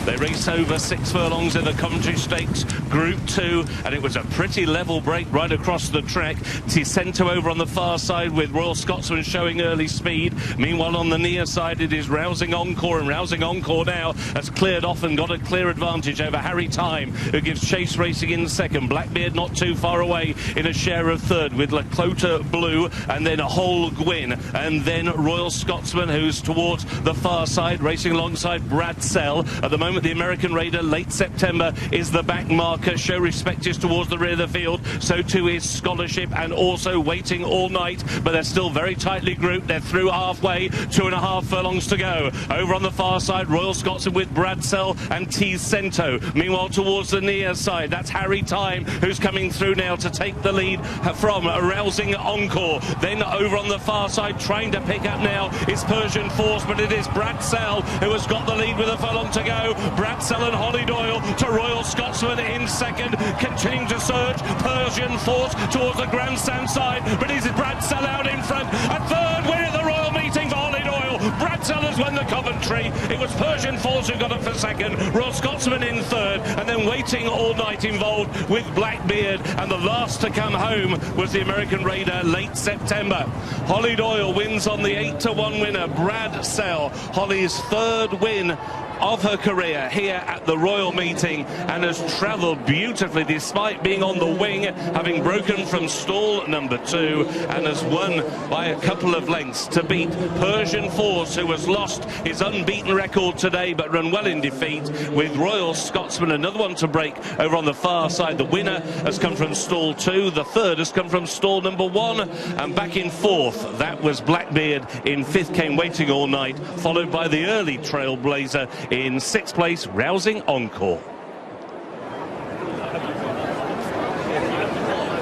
They race over 6 furlongs in the Coventry Stakes, Group 2, and it was a pretty level break right across the track. Ticento over on the far side with Royal Scotsman showing early speed. Meanwhile, on the near side, it is Rousing Encore, and Rousing Encore now has cleared off and got a clear advantage over Harry Time, who gives chase racing in second. Blackbeard not too far away in a share of third with La Clota Blue, and then a Whole Gwyn, and then Royal Scotsman, who's towards the far side, racing alongside Bradsell. At the moment, the American Raider, late September, is the back marker. Show Respect is towards the rear of the field. So too is Scholarship, and also Waiting All Night, but they're still very tightly grouped. They're through halfway, 2.5 furlongs to go. Over on the far side, Royal Scotsman with Bradsell and Ticento. Meanwhile, towards the near side, that's Harry Time, who's coming through now to take the lead from Rousing Encore. Then over on the far side, trying to pick up now is Persian Force, but it is Bradsell who has got the lead with a furlong to go. Bradsell and Holly Doyle to Royal Scotsman in second, continuing to surge. Persian Force towards the grandstand side, but is Bradsell out in front. A third win at the Royal Meeting for Holly Doyle. Bradsell has won the Coventry. It was Persian Force who got it for second, Royal Scotsman in third, and then Waiting All Night involved with Blackbeard, and the last to come home was the American Raider, late September. Holly Doyle wins on the 8-1 winner, Bradsell. Holly's third win of her career here at the Royal Meeting, and has travelled beautifully despite being on the wing, having broken from stall number 2, and has won by a couple of lengths to beat Persian Force, who has lost his unbeaten record today but run well in defeat, with Royal Scotsman, another one to break over on the far side. The winner has come from stall 2, the third has come from stall number 1, and back in 4th that was Blackbeard. In 5th came Waiting All Night, followed by the early Trailblazer. In 6th place, Rousing Encore.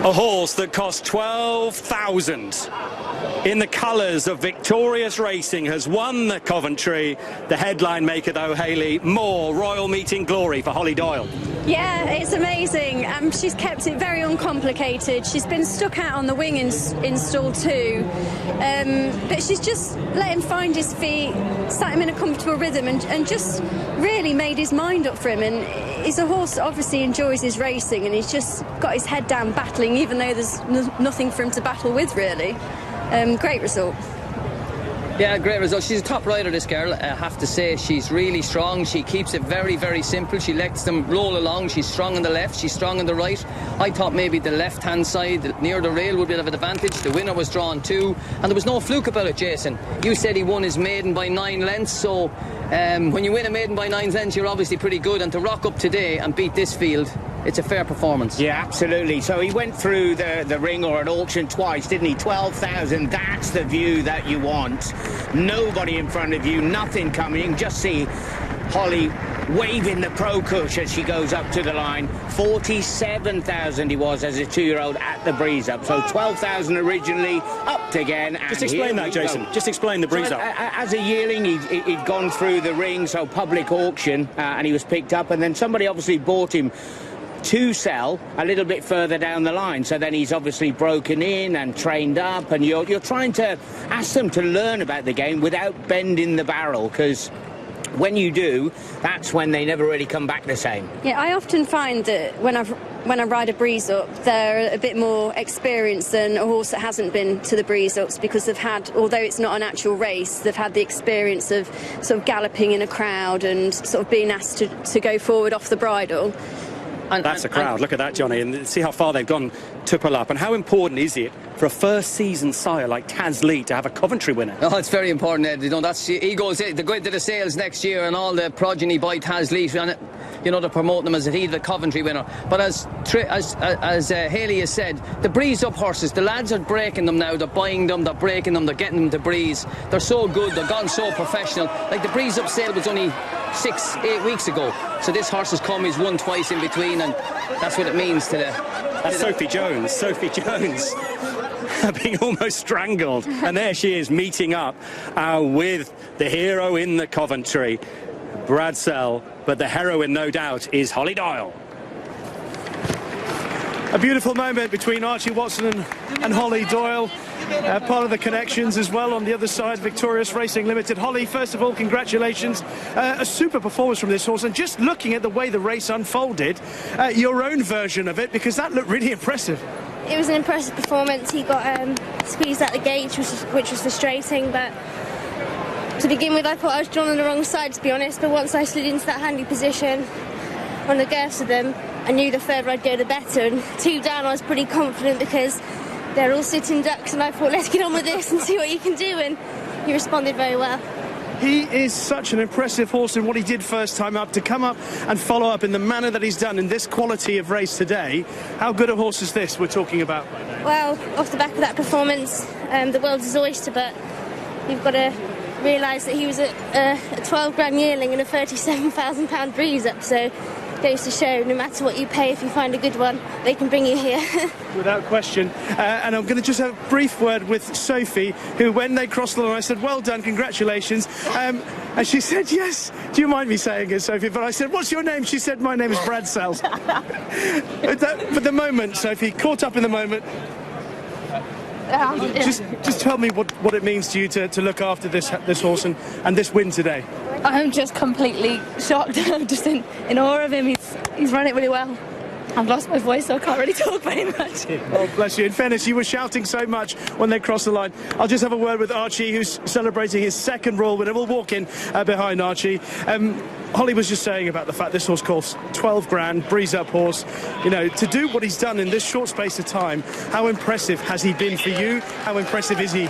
A horse that cost 12,000 in the colours of victorious racing has won the Coventry. The headline maker, though, Hayley, more Royal Meeting glory for Holly Doyle. Yeah, it's amazing. She's kept it very uncomplicated. She's been stuck out on the wing in stall 2, but she's just let him find his feet, sat him in a comfortable rhythm, and just really made his mind up for him. And he's a horse that obviously enjoys his racing, and he's just got his head down battling, even though there's nothing for him to battle with, really. Great result. Yeah, great result. She's a top rider, this girl, I have to say. She's really strong. She keeps it very, very simple. She lets them roll along. She's strong on the left, she's strong on the right. I thought maybe the left-hand side, near the rail, would be of an advantage. The winner was drawn 2, and there was no fluke about it, Jason. You said he won his maiden by 9 lengths, so when you win a maiden by 9 lengths, you're obviously pretty good. And to rock up today and beat this field, it's a fair performance. Yeah, absolutely. So he went through the ring or an auction twice, didn't he? 12,000, that's the view that you want. Nobody in front of you, nothing coming. You can just see Holly waving the Pro Cush as she goes up to the line. 47,000 he was as a 2-year-old at the breeze up. So 12,000 originally, upped again. Just explain that, Jason. Just explain the breeze up. As a yearling, he'd gone through the ring, so public auction, and he was picked up, and then somebody obviously bought him to sell a little bit further down the line. So then he's obviously broken in and trained up, and you're trying to ask them to learn about the game without bending the barrel, because when you do, that's when they never really come back the same. Yeah, I often find that when I ride a breeze up, they're a bit more experienced than a horse that hasn't been to the breeze ups, because they've had, although it's not an actual race, they've had the experience of sort of galloping in a crowd and sort of being asked to go forward off the bridle. That's a crowd. Look at that, Johnny, and see how far they've gone to pull up. And how important is it for a first-season sire like Chazz to have a Coventry winner? Oh, it's very important, Ed. You know, he goes to the sales next year, and all the progeny by Chazz, and you know, they're promoting them as if he's the Coventry winner. But as Hayley has said, the breeze up horses, the lads are breaking them now. They're buying them, they're breaking them, they're getting them to breeze. They're so good, they've gone so professional. Like the breeze up sale was only 6-8 weeks ago, so this horse has come, he's won twice in between, and that's what it means to the... That's Sophie Jones being almost strangled, and there she is meeting up with the hero in the Coventry, Bradsell, but the heroine, no doubt, is Holly Doyle. A beautiful moment between Archie Watson and Holly Doyle. part of the connections as well on the other side, Victorious Racing Limited. Hollie, first of all, congratulations. A super performance from this horse, and just looking at the way the race unfolded, your own version of it, because that looked really impressive. It was an impressive performance. He got squeezed out the gate, which was frustrating, but to begin with I thought I was drawn on the wrong side, to be honest, but once I slid into that handy position on the girths of them, I knew the further I'd go the better, and 2 down I was pretty confident because they're all sitting ducks, and I thought, let's get on with this and see what you can do, and he responded very well. He is such an impressive horse in what he did first time up, to come up and follow up in the manner that he's done in this quality of race today. How good a horse is this we're talking about? Well, off the back of that performance, the world's his oyster, but you've got to realise that he was a 12 grand yearling and a £37,000 breeze up, so goes to show no matter what you pay, if you find a good one, they can bring you here. Without question. And I'm going to just have a brief word with Sophie, who, when they crossed the line, I said, well done, congratulations. And she said, yes. Do you mind me saying it, Sophie? But I said, what's your name? She said, my name is BRADSELL. For the moment, Sophie, caught up in the moment. Just tell me what it means to you to look after this horse and this win today. I'm just completely shocked. I'm just in awe of him. He's run it really well. I've lost my voice, so I can't really talk very much. Oh, bless you. In fairness, you were shouting so much when they crossed the line. I'll just have a word with Archie, who's celebrating his 2nd Royal winner. We'll walk in behind Archie. Hollie was just saying about the fact this horse costs 12 grand, breeze up horse. You know, to do what he's done in this short space of time, how impressive has he been for you? How impressive is he?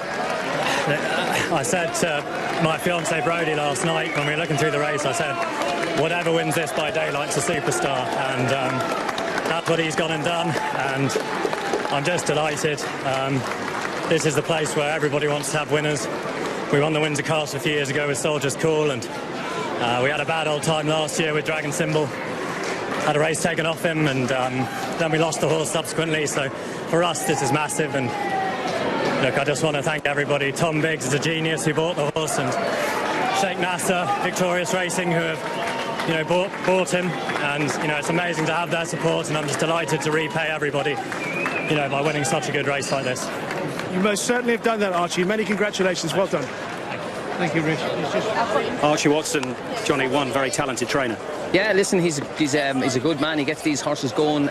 I said to my fiancée Brodie last night when we were looking through the race, I said, whatever wins this by daylight's a superstar, and that's what he's gone and done, and I'm just delighted. This is the place where everybody wants to have winners. We won the Windsor Castle a few years ago with Soldier's Call, and we had a bad old time last year with Dragon Symbol. Had a race taken off him, and then we lost the horse subsequently, so for us this is massive. And look, I just want to thank everybody. Tom Biggs is a genius who bought the horse, and Sheikh Nasser, Victorious Racing, who have, you know, bought him, and you know, it's amazing to have their support, and I'm just delighted to repay everybody, you know, by winning such a good race like this. You most certainly have done that, Archie. Many congratulations. Well done. Thank you, Rich. Archie Watson, Johnny, one very talented trainer. Yeah, listen, he's a good man. He gets these horses going,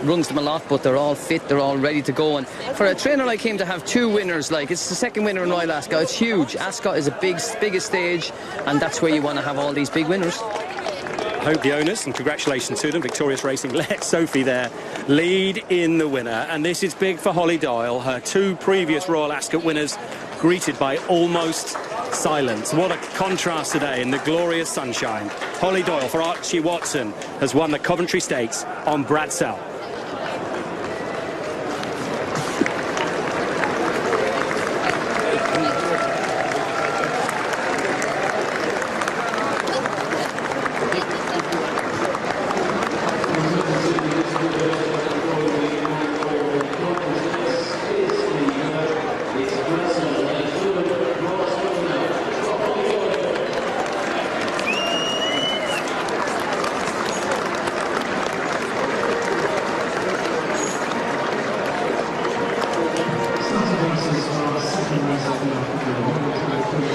runs them a lot, but they're all fit, they're all ready to go. And for a trainer like him to have 2 winners, like, it's the 2nd winner in Royal Ascot, it's huge. Ascot is a biggest stage, and that's where you want to have all these big winners. I hope the owners, and congratulations to them, Victorious Racing, let Sophie there lead in the winner. And this is big for Hollie Doyle, her 2 previous Royal Ascot winners, greeted by almost silence. What a contrast today in the glorious sunshine. Hollie Doyle for Archie Watson has won the Coventry Stakes on BRADSELL.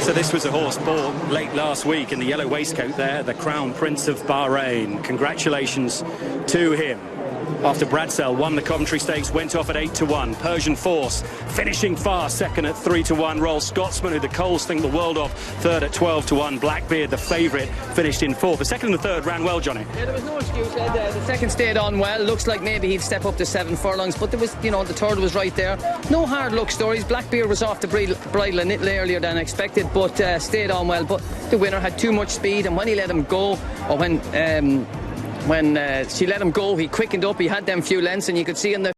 So this was a horse bought late last week in the yellow waistcoat there, the Crown Prince of Bahrain. Congratulations to him. After BRADSELL won the Coventry Stakes, went off at 8-1. Persian Force finishing fast, 2nd at 3-1. Royal Scotsman, who the Coles think the world of, 3rd at 12-1. Blackbeard, the favourite, finished in 4th. The 2nd and the 3rd ran well, Johnny. Yeah, there was no excuse. The 2nd stayed on well. Looks like maybe he'd step up to 7 furlongs, but there was, you know, the 3rd was right there. No hard luck stories. Blackbeard was off the bridle a little earlier than expected, but stayed on well. But the winner had too much speed, and when he let him go, or when she let him go, he quickened up. He had them few lengths, and you could see in the